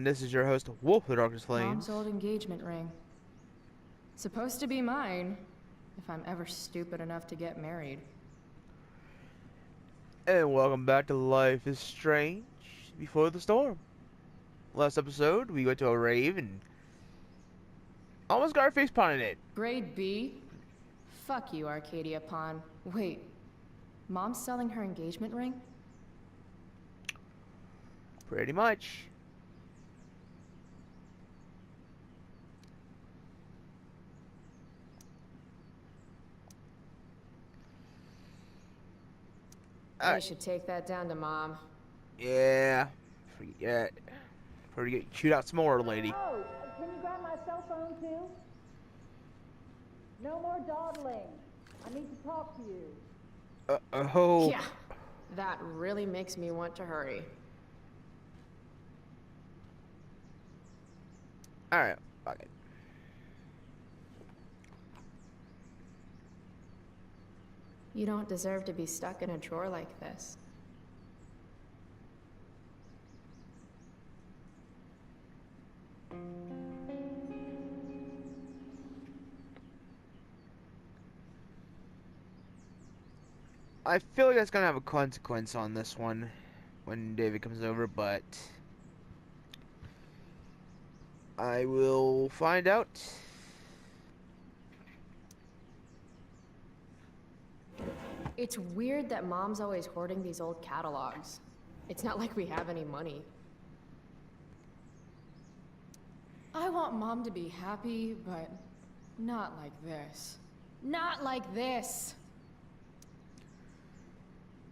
gentlemen, this is your host, Wolf of the Darkest Mom's Flames. old engagement ring. Supposed to be mine, if I'm ever stupid enough to get married. And welcome back to Life is Strange Before the Storm. Last episode, we went to a rave and almost got our face punted in. Grade B? Fuck you, Arcadia Pawn. Wait, Mom's selling her engagement ring? Pretty much. I should take that down to Mom. Yeah. Forget. Forget. Shoot out some more, lady. Oh, can you grab my cell phone too? No more dawdling. I need to talk to you. Oh. Yeah, that really makes me want to hurry. Alright, fuck it. You don't deserve to be stuck in a drawer like this. I feel like that's gonna have a consequence on this one when David comes over, but I will find out. It's weird that Mom's always hoarding these old catalogs. It's not like we have any money. I want Mom to be happy, but not like this. Not like this!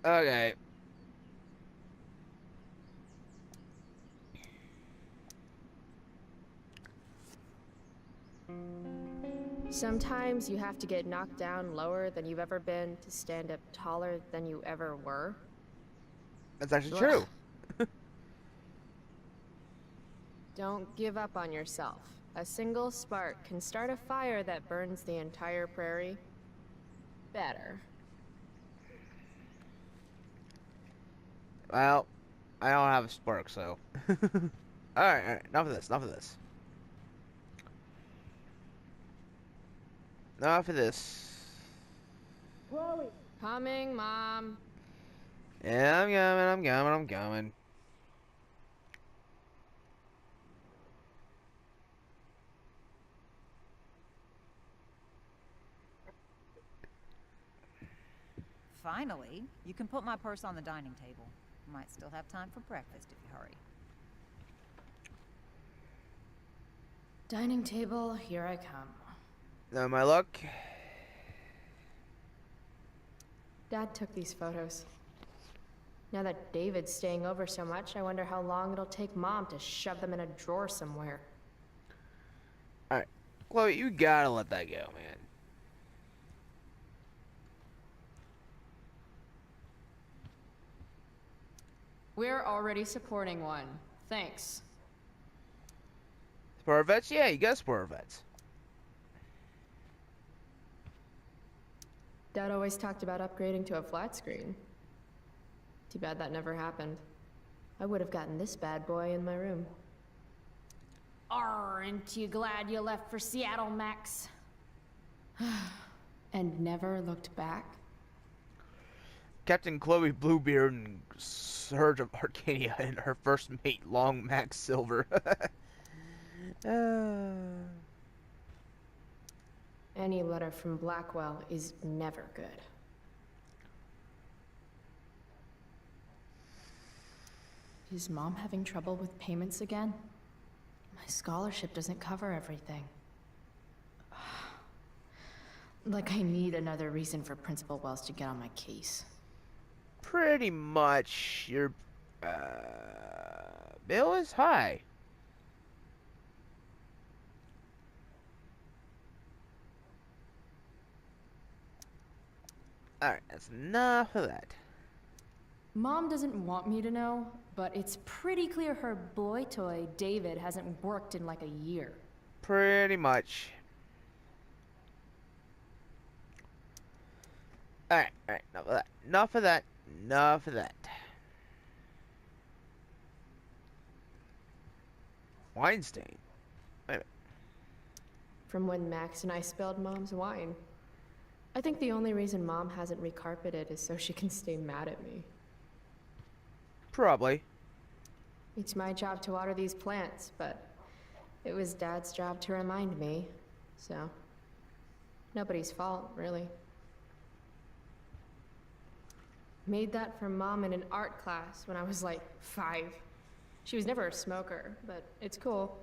Okay. Sometimes you have to get knocked down lower than you've ever been to stand up taller than you ever were. That's actually Ugh. true. Don't give up on yourself. A single spark can start a fire that burns the entire prairie. Better. Well, I don't have a spark, so. Alright, enough of this, enough of this. Enough of this. Chloe, Coming, Mom. Yeah, I'm coming. Finally, you can put my purse on the dining table. Might still have time for breakfast if you hurry. Dining table, here I come. Know my luck. Dad took these photos. Now that David's staying over so much, I wonder how long it'll take Mom to shove them in a drawer somewhere. Alright. Chloe, you gotta let that go, man. We're already supporting one. Thanks. Sport vets? Yeah, you got sport vets. Dad always talked about upgrading to a flat screen. Too bad that never happened. I would have gotten this bad boy in my room. Aren't you glad you left for Seattle, Max? And never looked back? Captain Chloe Bluebeard and Surge of Arcadia and her first mate, Long Max Silver. Any letter from Blackwell is never good. Is Mom having trouble with payments again? My scholarship doesn't cover everything. Like I need another reason for Principal Wells to get on my case. Pretty much your bill is high. Alright, that's enough of that. Mom doesn't want me to know, but it's pretty clear her boy toy, David, hasn't worked in like a year. Pretty much. Alright, enough of that. Enough of that. Enough of that. Wine stain. From when Max and I spilled Mom's wine. I think the only reason Mom hasn't recarpeted is so she can stay mad at me. Probably. It's my job to water these plants, but it was Dad's job to remind me, so nobody's fault, really. Made that for Mom in an art class when I was like 5. She was never a smoker, but it's cool.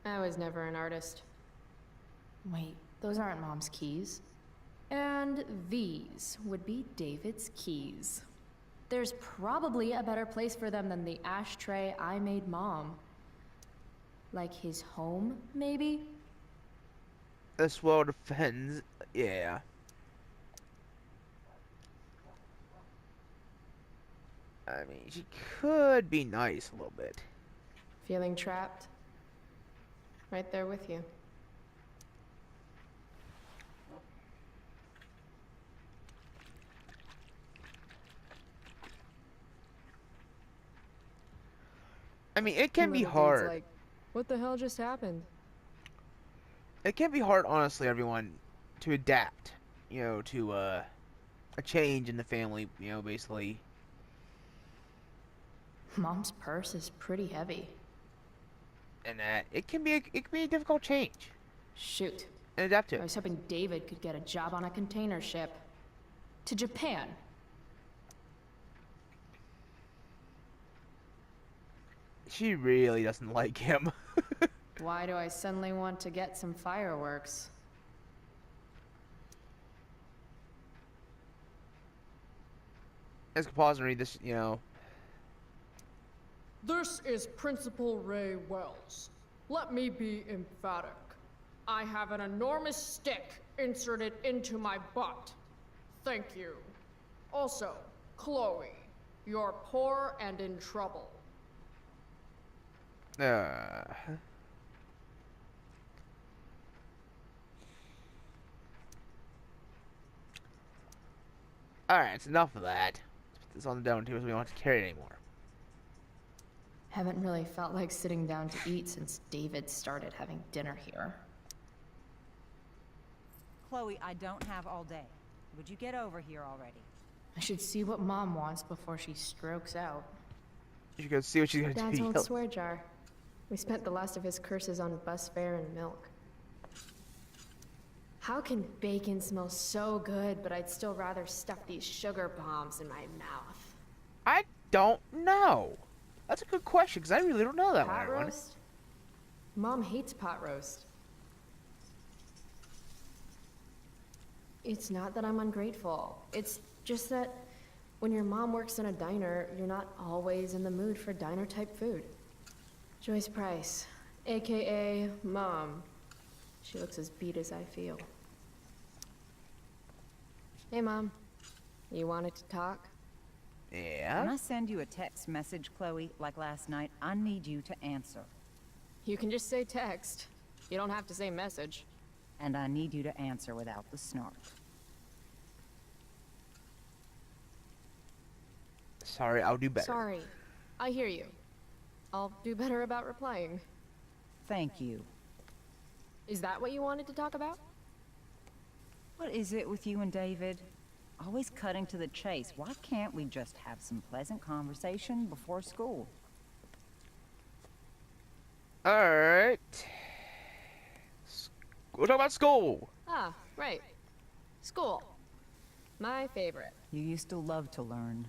I was never an artist. Wait, those aren't Mom's keys. And these would be David's keys. There's probably a better place for them than the ashtray I made Mom. Like his home, maybe? This world offends. Yeah. I mean, she could be nice a little bit. Feeling trapped? Right there with you. I mean, it can be Little dude's hard. like, what the hell just happened? It can be hard, honestly, everyone, to adapt, you know, to a change in the family, you know, basically. Mom's purse is pretty heavy. And that it can be a difficult change Shoot. and adapt to I it. was hoping David could get a job on a container ship. To Japan. She really doesn't like him. Why do I suddenly want to get some fireworks? Let's pause and read this, you know. This is Principal Ray Wells. Let me be emphatic. I have an enormous stick inserted into my butt. Thank you. Also, Chloe, you're poor and in trouble. Alright, it's enough of that. Let's put this on the down table so we don't have to carry it anymore. Haven't really felt like sitting down to eat since David started having dinner here. Chloe, I don't have all day. Would you get over here already? I should see what Mom wants before she strokes out. You should go see what she's gonna Dad's do. old swear jar. We spent the last of his curses on bus fare and milk. How can bacon smell so good, but I'd still rather stuff these sugar bombs in my mouth? I don't know. That's a good question, because I really don't know that one, Pot everyone. roast? Mom hates pot roast. It's not that I'm ungrateful. It's just that when your mom works in a diner, you're not always in the mood for diner-type food. Joyce Price, aka Mom. She looks as beat as I feel. Hey, Mom. You wanted to talk? When Yeah? I send you a text message, Chloe, like last night, I need you to answer. You can just say text. You don't have to say message. And I need you to answer without the snark. Sorry, I'll do better. Sorry. I hear you. I'll do better about replying. Thank you. Is that what you wanted to talk about? What is it with you and David? Always cutting to the chase. Why can't we just have some pleasant conversation before school? Alright. We'll talk about school. Ah, right. School. My favorite. You used to love to learn.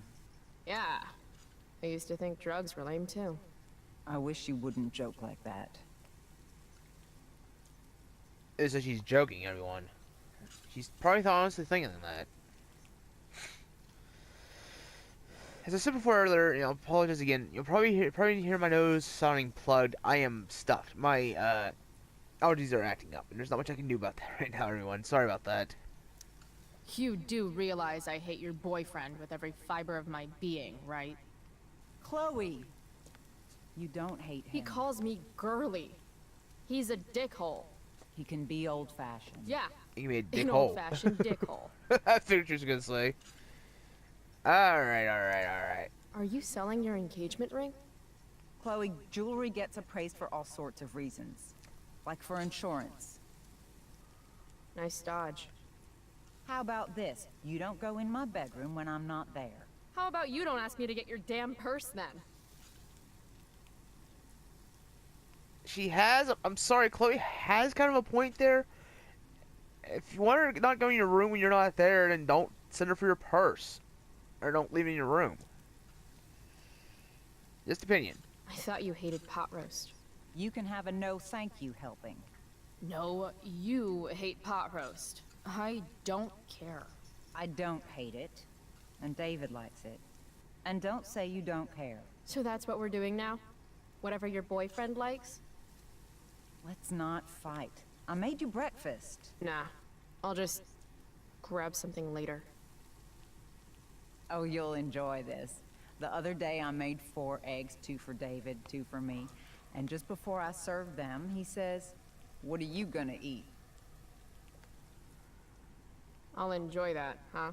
Yeah. I used to think drugs were lame too. I wish you wouldn't joke like that. Is that she's joking, everyone. She's probably honestly thinking that. As I said before earlier, you know, apologize again. You'll probably hear my nose sounding plugged. I am stuffed. My allergies are acting up, and there's not much I can do about that right now, everyone. Sorry about that. You do realize I hate your boyfriend with every fiber of my being, right? Chloe! You don't hate him. He calls me girly. He's a dickhole. He can be old-fashioned. Yeah, You can be a dick an hole. old-fashioned dickhole. I figured she was gonna say. Alright. Are you selling your engagement ring? Chloe, jewelry gets appraised for all sorts of reasons. Like for insurance. Nice dodge. How about this? You don't go in my bedroom when I'm not there. How about you don't ask me to get your damn purse then? She has. I'm sorry, Chloe has kind of a point there. If you want her to not go in your room when you're not there, then don't send her for your purse, or don't leave it in your room. Just opinion. I thought you hated pot roast. You can have a no thank you helping. No, you hate pot roast. I don't care. I don't hate it, and David likes it. And don't say you don't care. So that's what we're doing now? Whatever your boyfriend likes? Let's not fight. I made you breakfast. Nah, I'll just grab something later. Oh, you'll enjoy this. The other day I made 4 eggs, 2 for David, 2 for me. And just before I served them, he says, "What are you gonna eat?" I'll enjoy that, huh?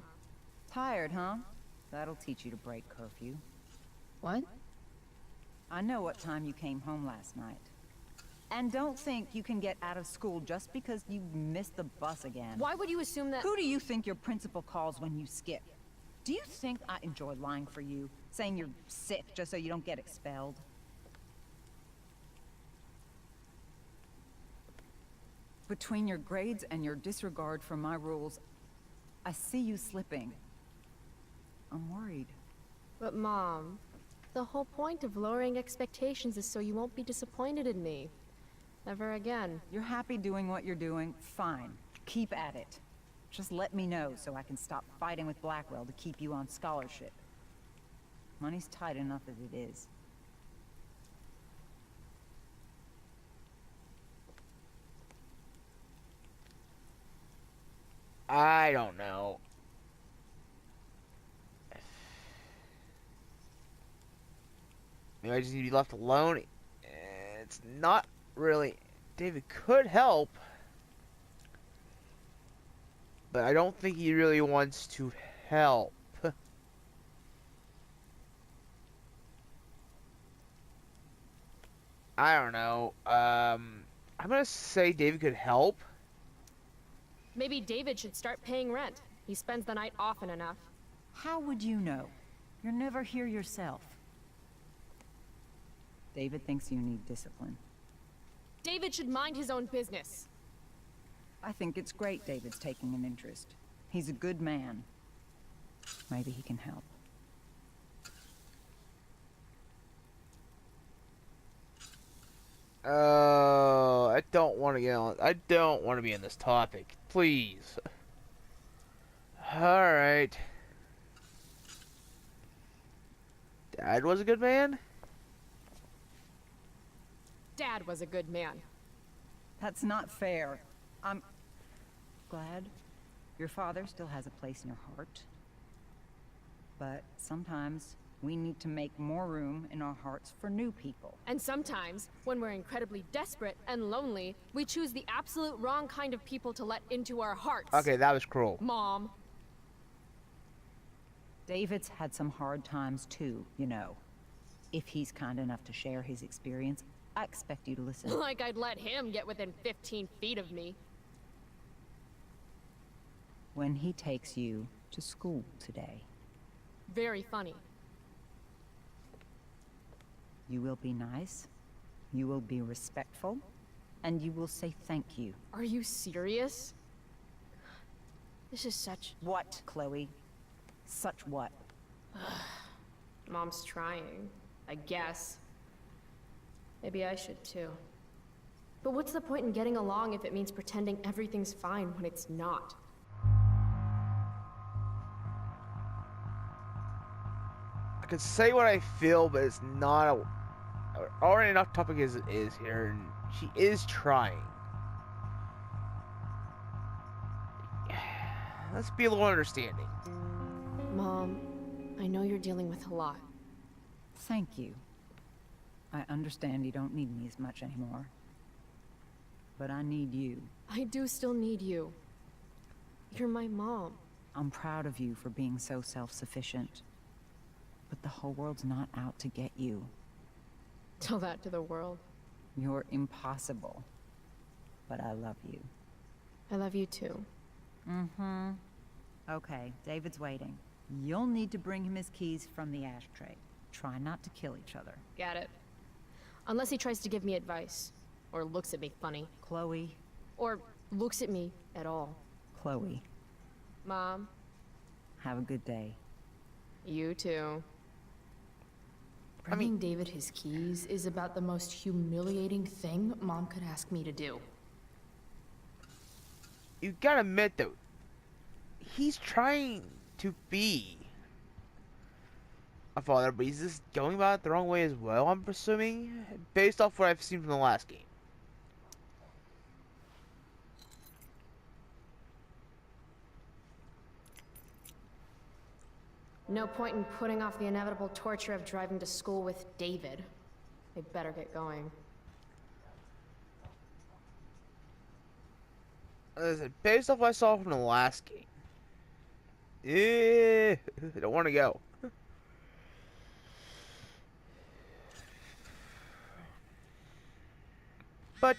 Tired, huh? That'll teach you to break curfew. What? I know what time you came home last night. And don't think you can get out of school just because you missed the bus again. Why would you assume that— Who do you think your principal calls when you skip? Do you think I enjoy lying for you? Saying you're sick just so you don't get expelled? Between your grades and your disregard for my rules, I see you slipping. I'm worried. But Mom, the whole point of lowering expectations is so you won't be disappointed in me. Ever again. You're happy doing what you're doing? Fine. Keep at it. Just let me know so I can stop fighting with Blackwell to keep you on scholarship. Money's tight enough as it is. I don't know. Maybe I just need to be left alone. It's not really. David could help, but I don't think he really wants to help. I don't know. I'm gonna say David could help. Maybe David should start paying rent. He spends the night often enough. How would you know? You're never here yourself. David thinks you need discipline. David should mind his own business. I think it's great David's taking an interest. He's a good man. Maybe he can help. Oh, I don't want to get on. I don't want to be in this topic. Please. Alright. Dad was a good man? Dad was a good man. That's not fair. I'm glad your father still has a place in your heart. But sometimes we need to make more room in our hearts for new people. And sometimes, when we're incredibly desperate and lonely, we choose the absolute wrong kind of people to let into our hearts. Okay, that was cruel. Mom. David's had some hard times too, you know. If he's kind enough to share his experience, I expect you to listen. Like I'd let him get within 15 feet of me. When he takes you to school today, Very funny. you will be nice, you will be respectful, and you will say thank you. Are you serious? This is such... What, Chloe? Such what? Mom's trying, I guess. Maybe I should too. But what's the point in getting along if it means pretending everything's fine when it's not? I could say what I feel, but it's not a already enough topic as it is here, and she is trying. Let's be a little understanding. Mom, I know you're dealing with a lot. Thank you. I understand you don't need me as much anymore. But I need you. I do still need you. You're my mom. I'm proud of you for being so self-sufficient. But the whole world's not out to get you. Tell that to the world. You're impossible. But I love you. I love you too. Mm-hmm. Okay, David's waiting. You'll need to bring him his keys from the ashtray. Try not to kill each other. Got it. Unless he tries to give me advice. Or looks at me funny. Chloe. Or looks at me at all. Chloe. Mom, Have a good day. you too. Bringing David his keys is about the most humiliating thing Mom could ask me to do. You gotta admit though, he's trying to be a father, but he's just going about it the wrong way as well, I'm presuming, based off what I've seen from the last game. No point in putting off the inevitable torture of driving to school with David. They better get going. As I said, based off what I saw from the last game, I don't want to go. But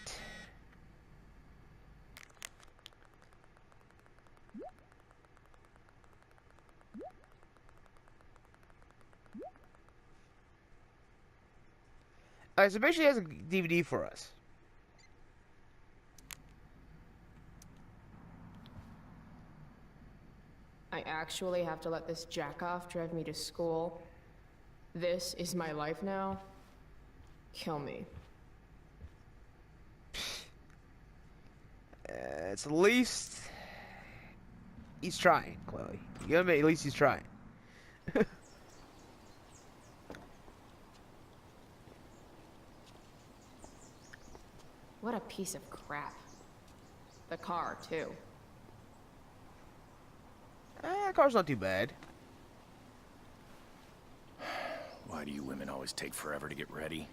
alright, so basically he has a DVD for us. I actually have to let this jack-off drive me to school. This is my life now. Kill me. It's at least he's trying, Chloe. You gotta admit, at least he's trying. What a piece of crap. The car, too. Car's not too bad. Why do you women always take forever to get ready?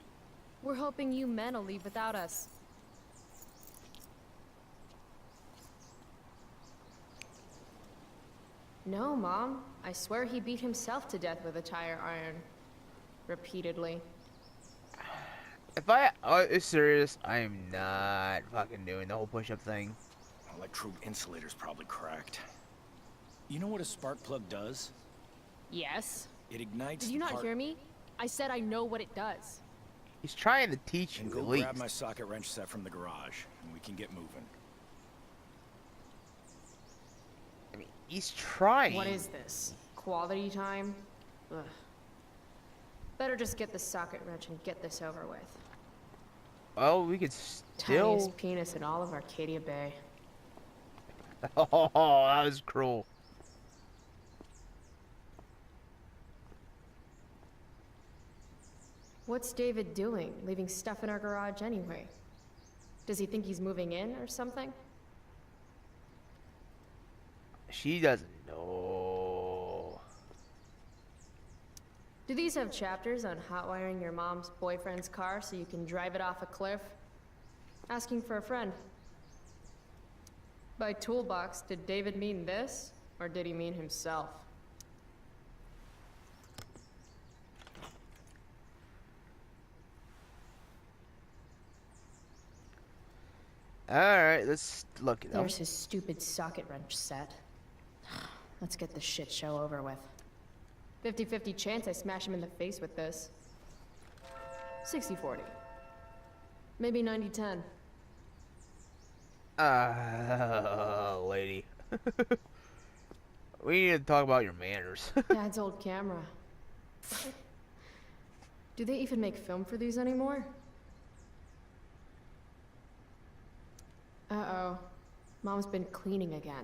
We're hoping you men will leave without us. No, Mom. I swear he beat himself to death with a tire iron. Repeatedly. If I is serious, I am not fucking doing the whole push-up thing. Electrode insulator's probably cracked. You know what a spark plug does? Yes? It ignites Did you the not part- hear me? I said I know what it does. He's trying to teach And you go at least. grab my socket wrench set from the garage, and we can get moving. I mean, he's trying. What is this? Quality time? Ugh. Better just get the socket wrench and get this over with. Well, we could still. Tiniest penis in all of Arcadia Bay. Oh, that was cruel. What's David doing, leaving stuff in our garage anyway? Does he think he's moving in or something? She doesn't know. Do these have chapters on hotwiring your mom's boyfriend's car so you can drive it off a cliff? Asking for a friend. By toolbox, did David mean this, or did he mean himself? Alright, let's look it up. There's his stupid socket wrench set. Let's get this shit show over with. 50-50 chance I smash him in the face with this. 60-40. Maybe 90-10. Lady. We need to talk about your manners. Dad's old camera. Do they even make film for these anymore? Uh-oh. Mom's been cleaning again.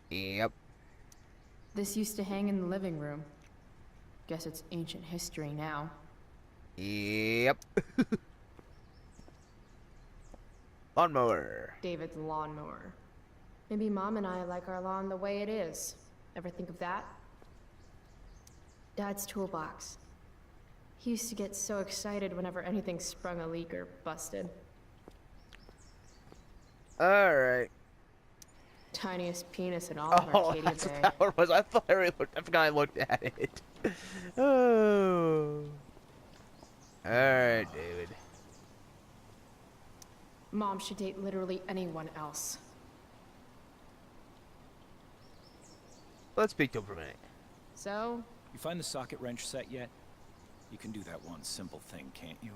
Yep. This used to hang in the living room. Guess it's ancient history now. Yep. Lawnmower. David's lawnmower. Maybe Mom and I like our lawn the way it is. Ever think of that? Dad's toolbox. He used to get so excited whenever anything sprung a leak or busted. Alright. Tiniest penis in all of Oh, Arcadia that's Bay. what that one was. I thought I really looked. I forgot I looked at it. Oh. Alright, David. Mom should date literally anyone else. Let's speak to him for a minute. So, You find the socket wrench set yet? You can do that one simple thing, can't you?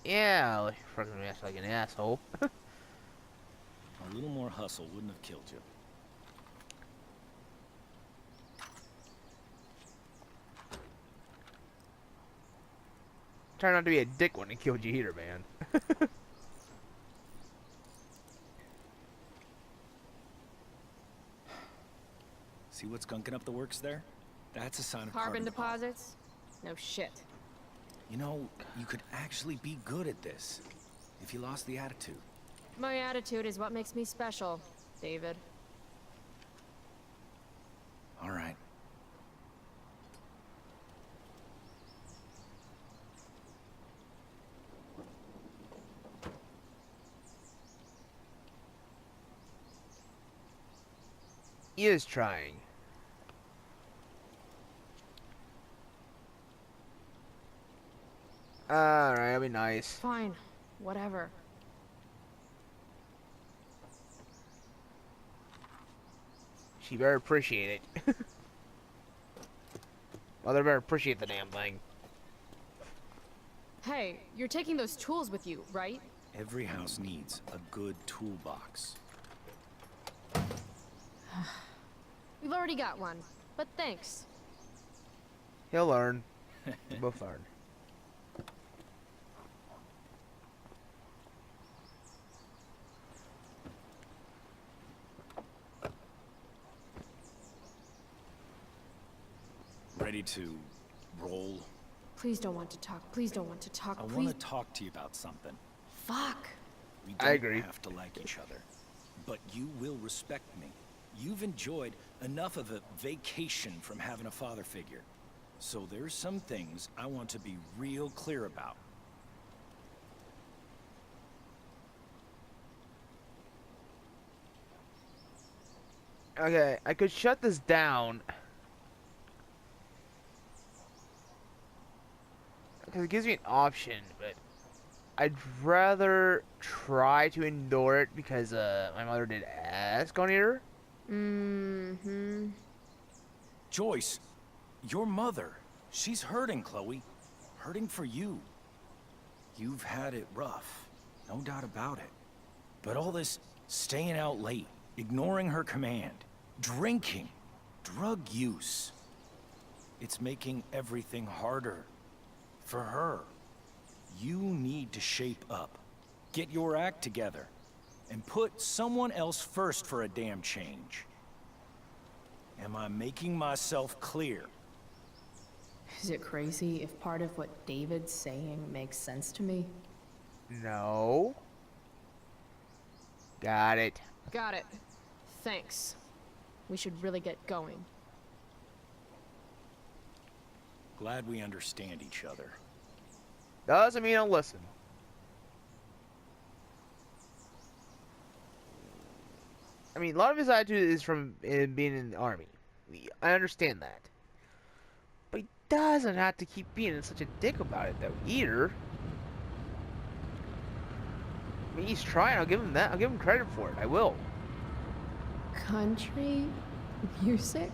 Yeah, like, fucking ass like an asshole. A little more hustle wouldn't have killed you. Try not to be a dick when it killed you either, man. See what's gunking up the works there? That's a sign of carbon carbon deposits? No shit. You know, you could actually be good at this if you lost the attitude. My attitude is what makes me special, David. All right. He is trying. Alright, that'll be nice. Fine. Whatever. She better appreciate it. Mother better appreciate the damn thing. Hey, you're taking those tools with you, right? Every house needs a good toolbox. We've already got one, but thanks. He'll learn. We'll both learn. Ready to roll? Please don't want to talk. Please don't want to talk. I Please. want to talk to you about something. Fuck. We I don't agree. have to like each other, but you will respect me. You've enjoyed enough of a vacation from having a father figure. So there's some things I want to be real clear about. Okay, I could shut this down. Because it gives me an option, but I'd rather try to ignore it because my mother did ask on here. Mm-hmm. Joyce, your mother, she's hurting, Chloe. Hurting for you. You've had it rough, no doubt about it. But all this staying out late, ignoring her command, drinking, drug use, it's making everything harder for her. You need to shape up, get your act together, and put someone else first for a damn change. Am I making myself clear? Is it crazy if part of what David's saying makes sense to me? No. Got it. Got it. Thanks. We should really get going. Glad we understand each other. Doesn't mean I'll listen. I mean, a lot of his attitude is from being in the army. I understand that. But he doesn't have to keep being such a dick about it, though, either. I mean, he's trying. I'll give him that. I'll give him credit for it. I will. Country music?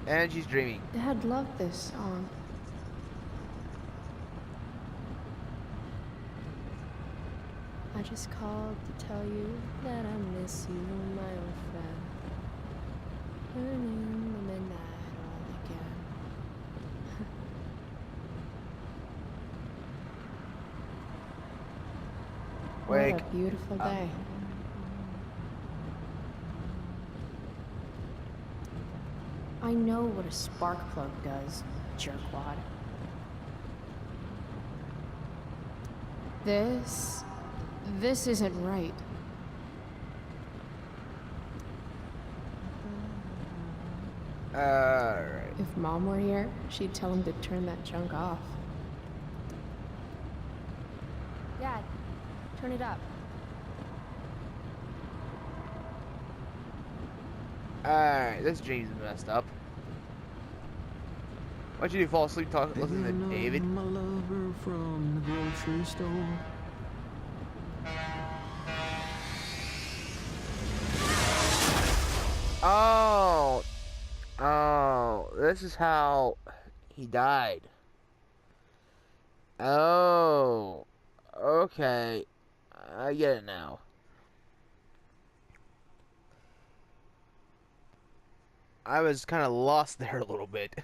And she's dreaming. Dad loved this song. I just called to tell you that I miss you, my old friend. Burning the midnight oil again. Wake What a beautiful up. day. I know what a spark plug does, jerkwad. This isn't right. Alright. If Mom were here, she'd tell him to turn that junk off. Dad, turn it up. Alright, this dream's messed up. Why'd you do? Fall asleep listening to David? My lover from the grocery store. Oh, oh, this is how he died. Oh, okay, I get it now. I was kind of lost there a little bit.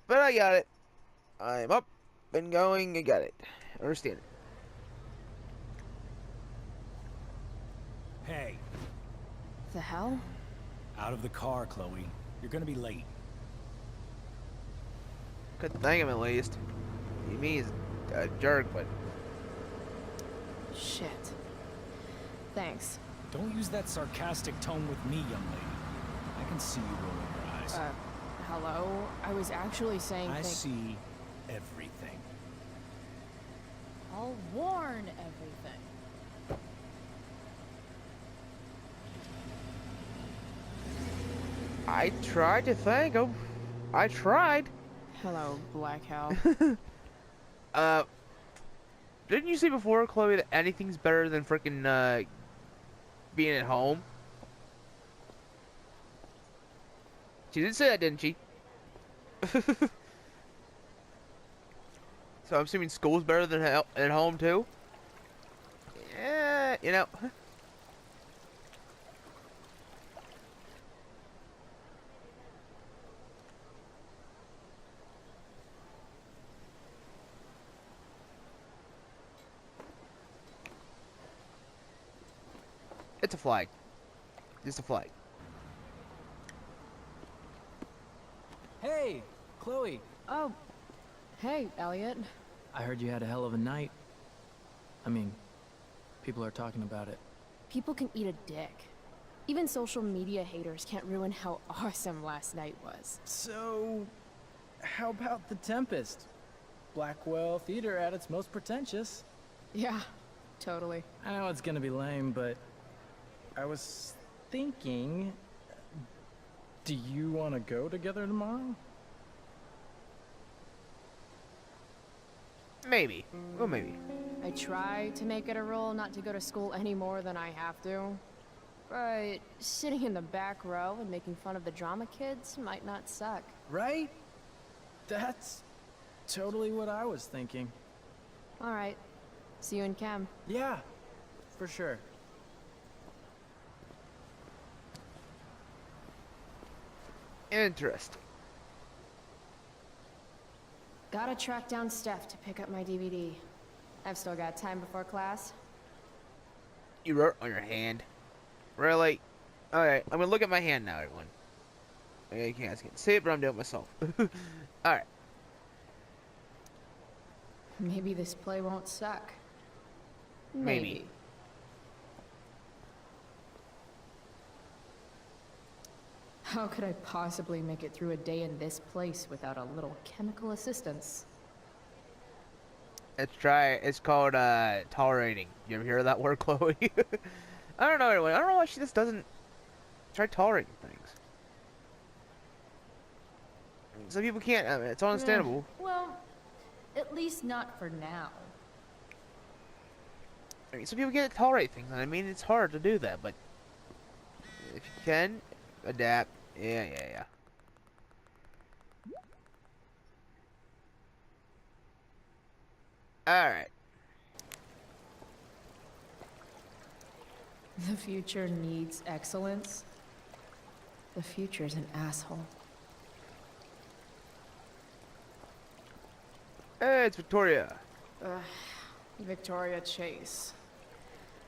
But I got it. I'm up and going, I got it. I understand it. Hey, The hell? out of the car, Chloe. You're gonna be late. Good thing I'm at least. He means a jerk, but Shit. Thanks. Don't use that sarcastic tone with me, young lady. I can see you rolling your eyes. Hello? I was actually saying I see everything. I'll warn everything. I tried to thank him. I tried. Hello, Black Hal. Didn't you say before, Chloe, that anything's better than freaking being at home? She did say that, didn't she? So I'm assuming school's better than at home too. Yeah, you know. It's a flag. Just a flag. Hey, Chloe. Oh, hey, Elliot. I heard you had a hell of a night. I mean, people are talking about it. People can eat a dick. Even social media haters can't ruin how awesome last night was. So, how about the Tempest? Blackwell Theater at its most pretentious. Yeah, totally. I know it's gonna be lame, but I was thinking, do you want to go together tomorrow? Maybe. Well, maybe. I try to make it a rule not to go to school any more than I have to. But sitting in the back row and making fun of the drama kids might not suck. Right? That's totally what I was thinking. All right. See you in chem. Yeah, for sure. Interesting. Gotta track down Steph to pick up my DVD. I've still got time before class. You wrote on your hand. Really? Alright, I'm gonna look at my hand now, everyone. Okay, you can't see it, but I'm doing it myself. Alright. Maybe this play won't suck. Maybe. How could I possibly make it through a day in this place without a little chemical assistance? Let's try it. It's called, tolerating. You ever hear of that word, Chloe? I don't know, everyone. I don't know why she just doesn't try tolerating things. Some people can't. I mean, it's understandable. Well, at least not for now. I mean, some people can't tolerate things, and I mean, it's hard to do that, but if you can, adapt. Yeah. Alright. The future needs excellence. The future's an asshole. Hey, it's Victoria. Victoria Chase.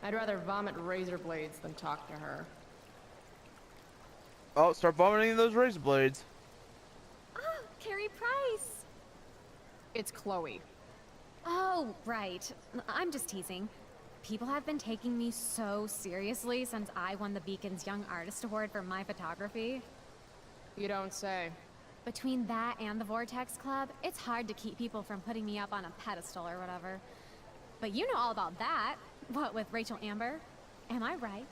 I'd rather vomit razor blades than talk to her. Oh, start vomiting those razor blades. Oh, Carrie Price! It's Chloe. Oh, right. I'm just teasing. People have been taking me so seriously since I won the Beacon's Young Artist Award for my photography. You don't say. Between that and the Vortex Club, it's hard to keep people from putting me up on a pedestal or whatever. But you know all about that. What with Rachel Amber? Am I right?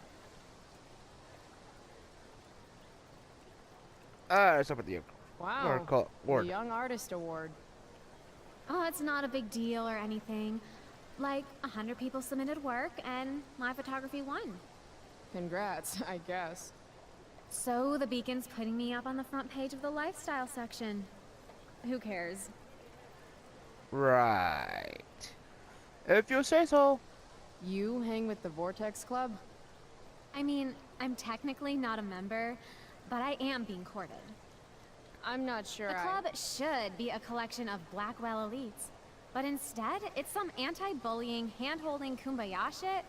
Let's up with the Wow. The award. Young Artist Award. Oh, it's not a big deal or anything. Like, 100 people submitted work, and my photography won. Congrats, I guess. So the Beacon's putting me up on the front page of the lifestyle section. Who cares? Right. If you say so. You hang with the Vortex Club? I mean, I'm technically not a member, but I am being courted. I'm not sure The club should be a collection of Blackwell elites, but instead, it's some anti-bullying, hand-holding kumbaya shit.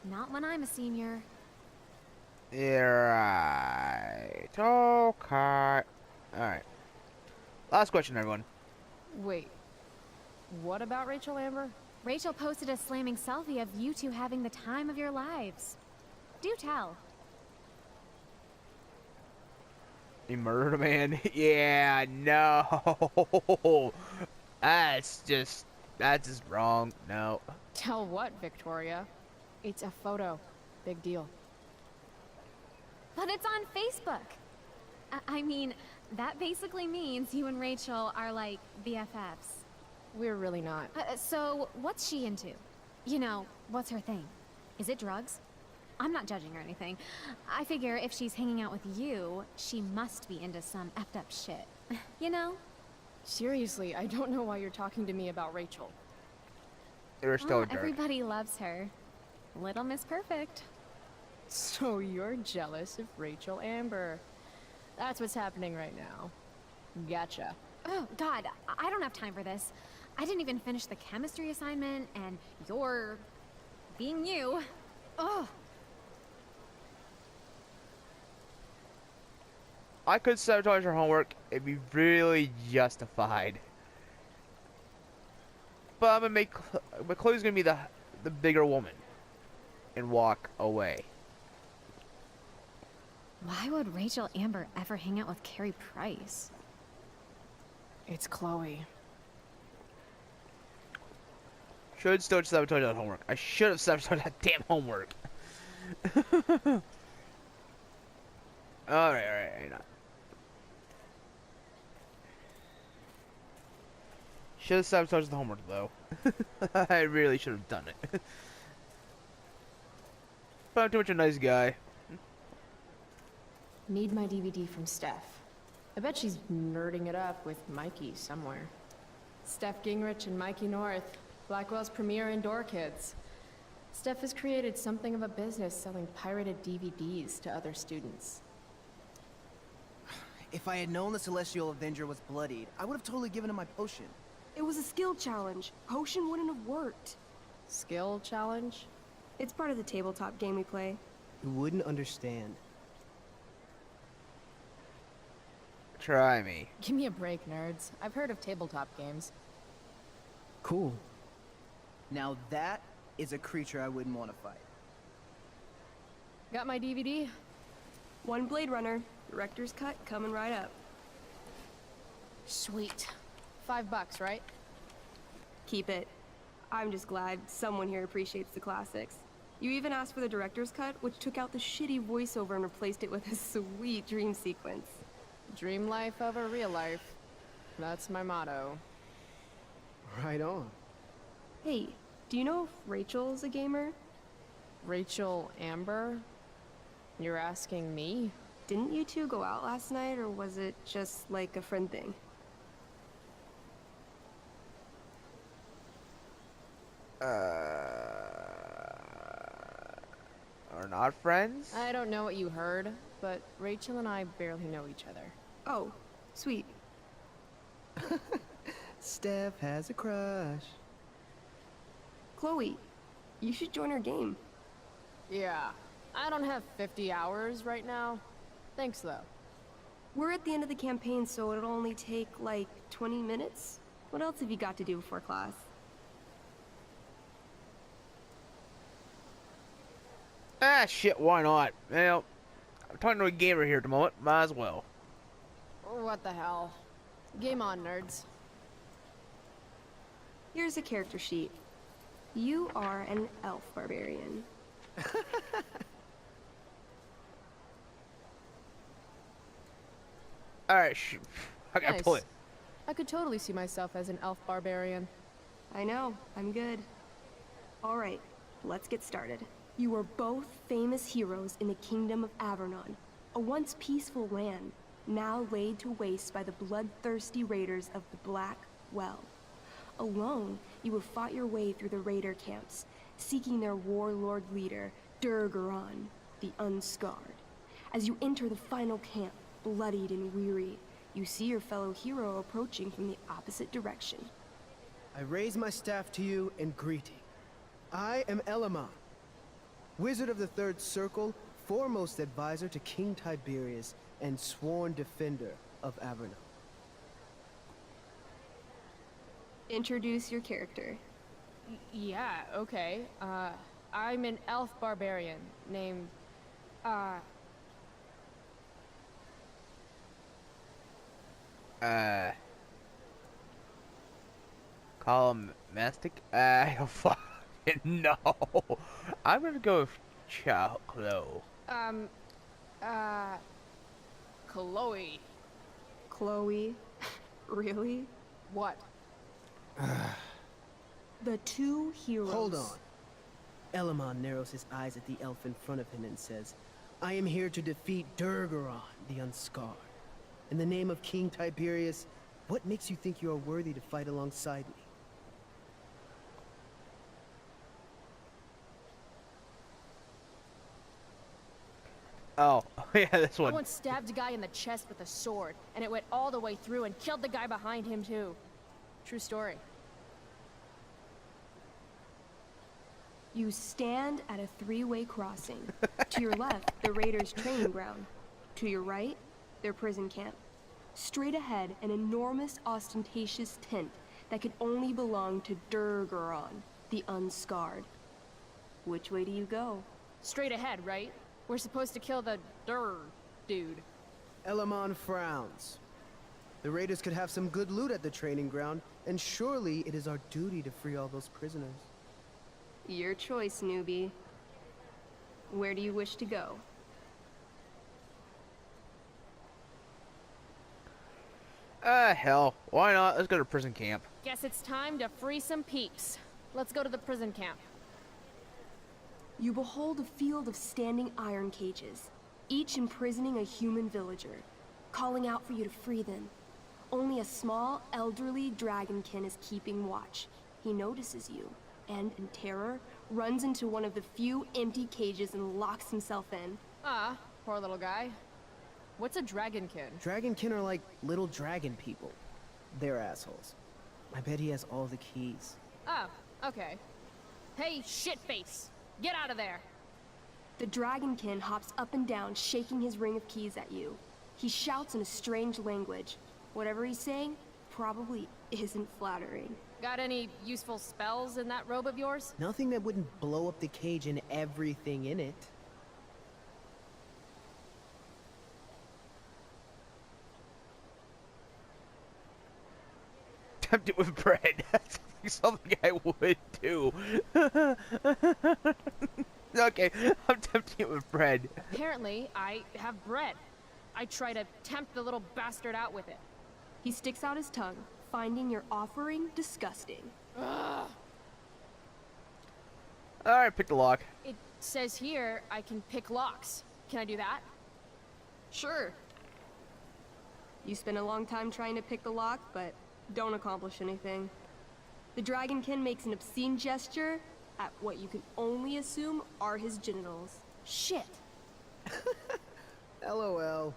Not when I'm a senior. Yeah, right. Okay. Alright. Last question, everyone. Wait. What about Rachel Amber? Rachel posted a slamming selfie of you two having the time of your lives. Do tell. You murdered a man? Yeah, no. That's just wrong. No. Tell what, Victoria? It's a photo. Big deal. But it's on Facebook. I mean, that basically means you and Rachel are like BFFs. We're really not. So, what's she into? You know, what's her thing? Is it drugs? I'm not judging or anything. I figure if she's hanging out with you, she must be into some effed up shit. You know? Seriously, I don't know why you're talking to me about Rachel. You're still a jerk. Everybody loves her. Little Miss Perfect. So you're jealous of Rachel Amber. That's what's happening right now. Gotcha. Oh, God, I don't have time for this. I didn't even finish the chemistry assignment, and you're being you. Ugh. I could sabotage her homework. It'd be really justified. But I'm gonna make. But Chloe's gonna be the bigger woman, and walk away. Why would Rachel Amber ever hang out with Carrie Price? It's Chloe. Should still sabotage that homework. I should have sabotaged that damn homework. Alright. Should have sabotaged the homework though. I really should have done it. But I'm too much a nice guy. Need my DVD from Steph. I bet she's nerding it up with Mikey somewhere. Steph Gingrich and Mikey North, Blackwell's premier indoor kids. Steph has created something of a business selling pirated DVDs to other students. If I had known the Celestial Avenger was bloodied, I would have totally given him my potion. It was a skill challenge. Potion wouldn't have worked. Skill challenge? It's part of the tabletop game we play. You wouldn't understand. Try me. Give me a break, nerds. I've heard of tabletop games. Cool. Now that is a creature I wouldn't want to fight. Got my DVD? One Blade Runner, director's cut coming right up. Sweet. $5, right? Keep it. I'm just glad someone here appreciates the classics. You even asked for the director's cut, which took out the shitty voiceover and replaced it with a sweet dream sequence. Dream life over real life. That's my motto. Right on. Hey, do you know if Rachel's a gamer? Rachel Amber? You're asking me? Didn't you two go out last night, or was it just like a friend thing? Are not friends? I don't know what you heard, but Rachel and I barely know each other. Oh, sweet. Steph has a crush. Chloe, you should join our game. Yeah, I don't have 50 hours right now. Thanks, though. We're at the end of the campaign, so it'll only take, like, 20 minutes. What else have you got to do before class? Ah, shit, why not? Well, I'm talking to a gamer here at the moment. Might as well. What the hell? Game on, nerds. Here's a character sheet. You are an elf barbarian. Alright, I gotta pull Nice. it. I could totally see myself as an elf barbarian. I know, I'm good. Alright, let's get started. You are both famous heroes in the Kingdom of Avernon, a once peaceful land, now laid to waste by the bloodthirsty raiders of the Black Well. Alone, you have fought your way through the raider camps, seeking their warlord leader, Durgaron, the Unscarred. As you enter the final camp, bloodied and weary, you see your fellow hero approaching from the opposite direction. I raise my staff to you in greeting. I am Elamon, Wizard of the Third Circle, foremost advisor to King Tiberius, and sworn defender of Avernon. Introduce your character. Yeah, okay. I'm an elf barbarian named, Columnistic? I don't fucking know. I'm gonna go with Chloe. Chloe. Chloe. Really? What? The two heroes. Hold on. Elamon narrows his eyes at the elf in front of him and says, I am here to defeat Durgaron, the Unscarred. In the name of King Tiberius, what makes you think you are worthy to fight alongside me? Oh, yeah, this I one. once stabbed a guy in the chest with a sword, and it went all the way through and killed the guy behind him too. True story. You stand at a three-way crossing. To your left, the raiders' training ground. To your right, their prison camp. Straight ahead, an enormous, ostentatious tent that could only belong to Durgaron, the Unscarred. Which way do you go? Straight ahead, right? We're supposed to kill the dude. Elamon frowns. The raiders could have some good loot at the training ground, and surely it is our duty to free all those prisoners. Your choice, newbie. Where do you wish to go? Hell. Why not? Let's go to prison camp. Guess it's time to free some peeps. Let's go to the prison camp. You behold a field of standing iron cages, each imprisoning a human villager, calling out for you to free them. Only a small, elderly dragonkin is keeping watch. He notices you, and in terror, runs into one of the few empty cages and locks himself in. Ah, poor little guy. What's a dragonkin? Dragonkin are like little dragon people. They're assholes. I bet he has all the keys. Oh, okay. Hey, shitface! Get out of there! The dragonkin hops up and down, shaking his ring of keys at you. He shouts in a strange language. Whatever he's saying probably isn't flattering. Got any useful spells in that robe of yours? Nothing that wouldn't blow up the cage and everything in it. Tempt it with bread. That's something I would do. Okay, I'm tempting it with bread. Apparently, I have bread. I try to tempt the little bastard out with it. He sticks out his tongue, finding your offering disgusting. Ugh. Alright, pick the lock. It says here I can pick locks. Can I do that? Sure. You spend a long time trying to pick the lock, but don't accomplish anything. The dragonkin makes an obscene gesture at what you can only assume are his genitals. Shit. LOL.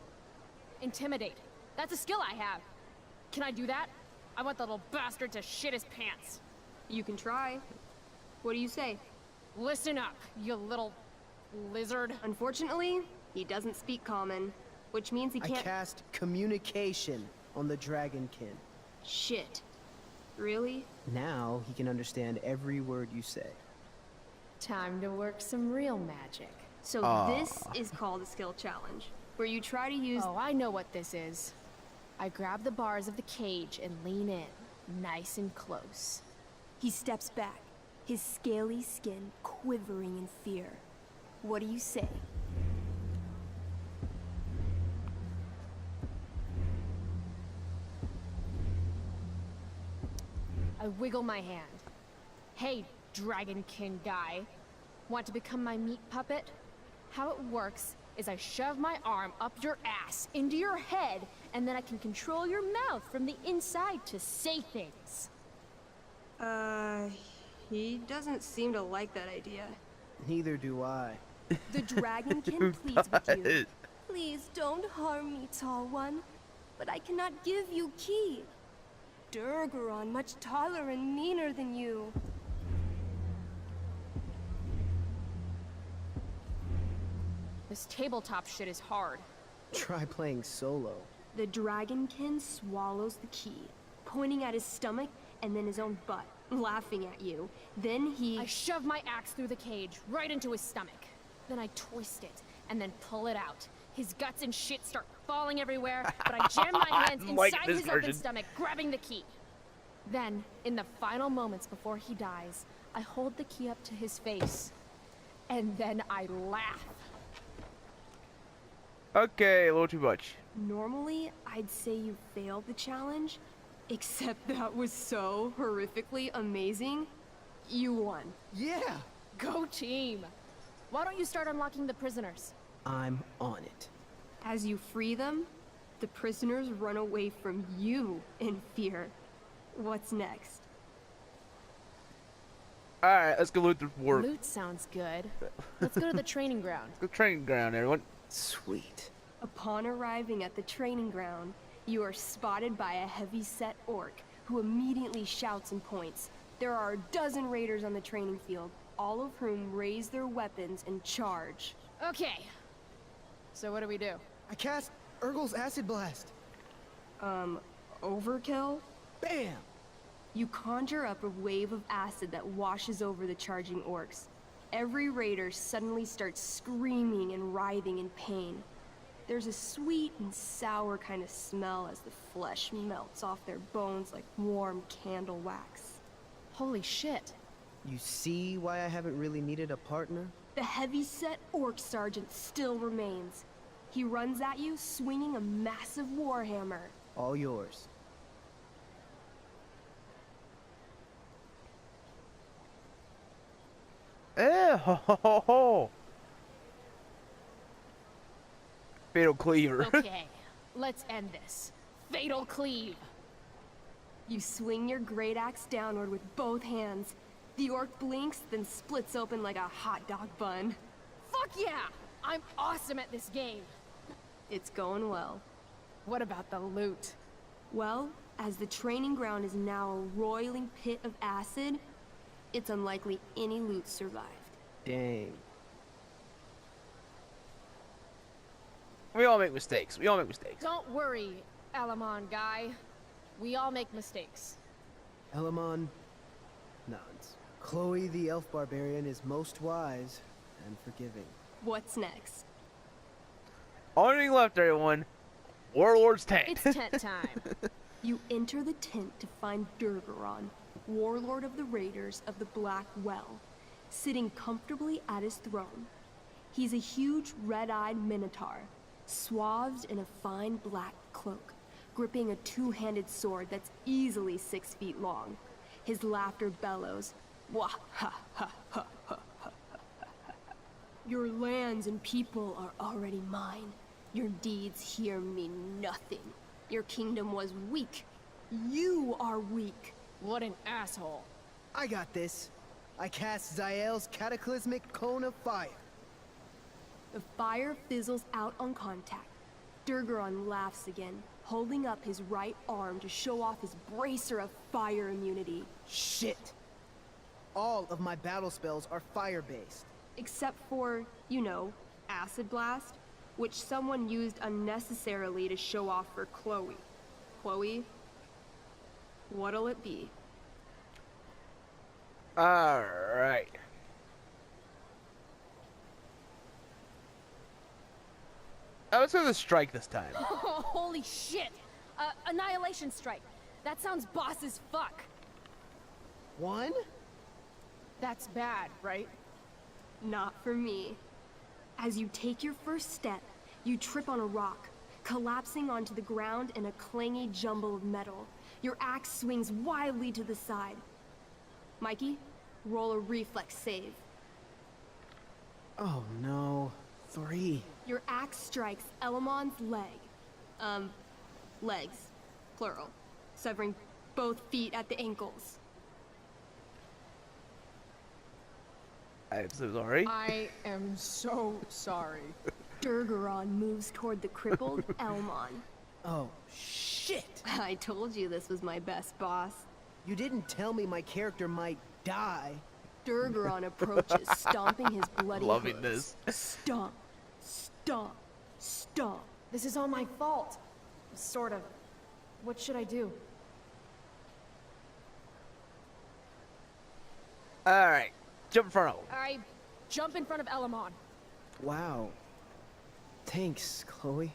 Intimidate. That's a skill I have. Can I do that? I want the little bastard to shit his pants. You can try. What do you say? Listen up, you little lizard. Unfortunately, he doesn't speak common, which means he I can't— cast communication on the dragonkin. Shit. Really? Now he can understand every word you say. Time to work some real magic. So this is called a skill challenge, where you try to use— Oh, I know what this is. I grab the bars of the cage and lean in, nice and close. He steps back, his scaly skin quivering in fear. What do you say? I wiggle my hand. Hey, Dragonkin guy. Want to become my meat puppet? How it works is I shove my arm up your ass into your head, and then I can control your mouth from the inside to say things. He doesn't seem to like that idea. Neither do I. The Dragonkin pleads with you. Please don't harm me, Tall One. But I cannot give you Ki. Durgaron much taller and meaner than you. This tabletop shit is hard. Try playing solo. The Dragonkin swallows the Ki, pointing at his stomach and then his own butt, laughing at you. Then I shove my axe through the cage, right into his stomach. Then I twist it, and then pull it out. His guts and shit start falling everywhere, but I jam my hands inside his open stomach, grabbing the Ki. Then, in the final moments before he dies, I hold the Ki up to his face. And then I laugh. Okay, a little too much. Normally, I'd say you failed the challenge, except that was so horrifically amazing. You won. Yeah! Go team! Why don't you start unlocking the prisoners? I'm on it. As you free them, the prisoners run away from you in fear. What's next? Alright, let's go loot the war. Loot sounds good. Let's go to the training ground. Let's go training ground, everyone. Sweet. Upon arriving at the training ground, you are spotted by a heavy-set orc who immediately shouts and points. There are a dozen raiders on the training field, all of whom raise their weapons and charge. Okay. So what do we do? I cast Urgel's Acid Blast. Overkill? Bam! You conjure up a wave of acid that washes over the charging orcs. Every raider suddenly starts screaming and writhing in pain. There's a sweet and sour kind of smell as the flesh melts off their bones like warm candle wax. Holy shit. You see why I haven't really needed a partner? The heavy-set orc sergeant still remains. He runs at you, swinging a massive warhammer. All yours. Ho ho ho ho! Fatal Cleaver. Okay, let's end this. Fatal Cleave. You swing your great axe downward with both hands. The orc blinks, then splits open like a hot dog bun. Fuck yeah! I'm awesome at this game. It's going well. What about the loot? Well, as the training ground is now a roiling pit of acid, it's unlikely any loot survived. Dang. We all make mistakes. We all make mistakes. Don't worry, Elamon guy. We all make mistakes. Elamon nods. Chloe the elf barbarian is most wise and forgiving. What's next? Only thing left, everyone. Warlord's tent. It's tent time. You enter the tent to find Durgaron, warlord of the Raiders of the Black Well, sitting comfortably at his throne. He's a huge red-eyed minotaur, swathed in a fine black cloak, gripping a two-handed sword that's easily 6 feet long. His laughter bellows, wah ha ha ha ha ha ha. Your lands and people are already mine. Your deeds here mean nothing. Your kingdom was weak. You are weak. What an asshole. I got this. I cast Zael's cataclysmic cone of fire. The fire fizzles out on contact. Durgaron laughs again, holding up his right arm to show off his bracer of fire immunity. Shit! All of my battle spells are fire-based. Except for, you know, Acid Blast, which someone used unnecessarily to show off for Chloe. Chloe, what'll it be? Alright. Let's go to the strike this time. Holy shit! Annihilation Strike. That sounds boss as fuck. One? That's bad, right? Not for me. As you take your first step, you trip on a rock, collapsing onto the ground in a clangy jumble of metal. Your axe swings wildly to the side. Mikey, roll a reflex save. Oh no. 3. Your axe strikes Elamon's leg. Legs. Plural. Severing both feet at the ankles. I'm so sorry. I am so sorry. Durgaron moves toward the crippled Elmon. Oh, shit! I told you this was my best boss. You didn't tell me my character might die. Durgaron approaches, stomping his bloody Loving hooves. this. Stomp, stomp, stomp. This is all my fault. Sort of. What should I do? Alright. Jump in front of him. I jump in front of Elamon. Wow. Thanks, Chloe.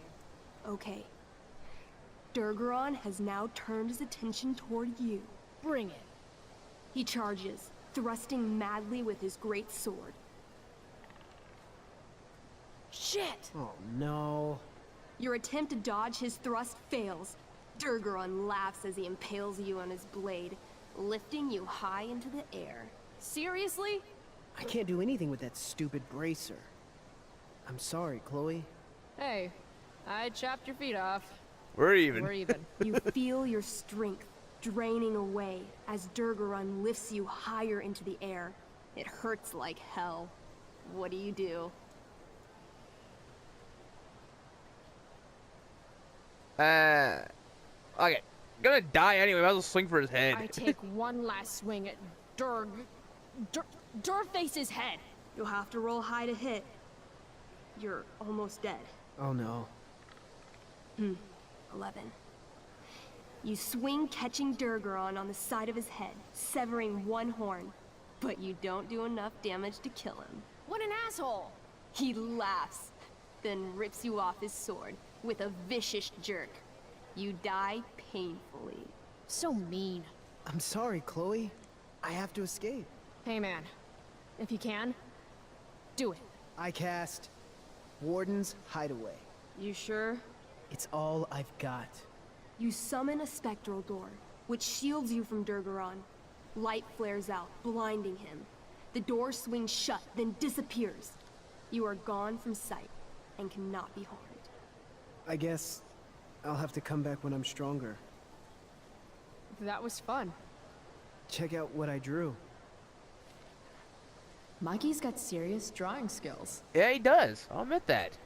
Okay. Durgaron has now turned his attention toward you. Bring it. He charges, thrusting madly with his great sword. Shit! Oh no. Your attempt to dodge his thrust fails. Durgaron laughs as he impales you on his blade, lifting you high into the air. Seriously? I can't do anything with that stupid bracer. I'm sorry, Chloe. Hey, I chopped your feet off. We're even. We're even. You feel your strength draining away as Durgaron lifts you higher into the air. It hurts like hell. What do you do? Okay. Gonna die anyway. Might as well swing for his head. I take one last swing at Durface's head. You'll have to roll high to hit. You're almost dead. Oh no. 11. You swing, catching Durgaron on the side of his head, severing one horn. But you don't do enough damage to kill him. What an asshole! He laughs, then rips you off his sword with a vicious jerk. You die painfully. So mean. I'm sorry, Chloe. I have to escape. Hey man, if you can, do it. I cast Warden's Hideaway. You sure? It's all I've got. You summon a spectral door, which shields you from Durgaron. Light flares out, blinding him. The door swings shut, then disappears. You are gone from sight, and cannot be harmed. I guess I'll have to come back when I'm stronger. That was fun. Check out what I drew. Mikey's got serious drawing skills. Yeah, he does. I'll admit that.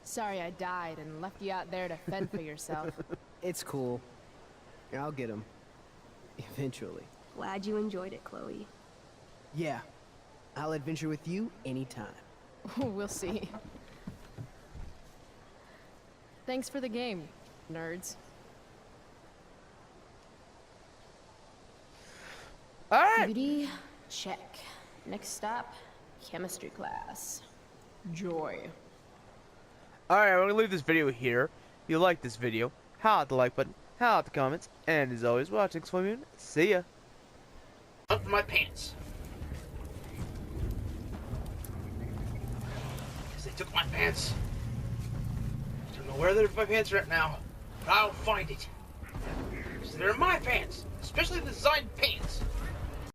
Sorry I died and left you out there to fend for yourself. It's cool. I'll get him. Eventually. Glad you enjoyed it, Chloe. Yeah. I'll adventure with you anytime. We'll see. Thanks for the game, nerds. Alright. Beauty, check. Next stop, chemistry class. Joy. Alright, we're gonna leave this video here. If you like this video, holla at the like button, holla at the comments, and as always, watch Explode Moon. See ya. Up my pants. Because they took my pants. I don't know where my pants are at now, but I'll find it. Because they're my pants, especially the designed pants.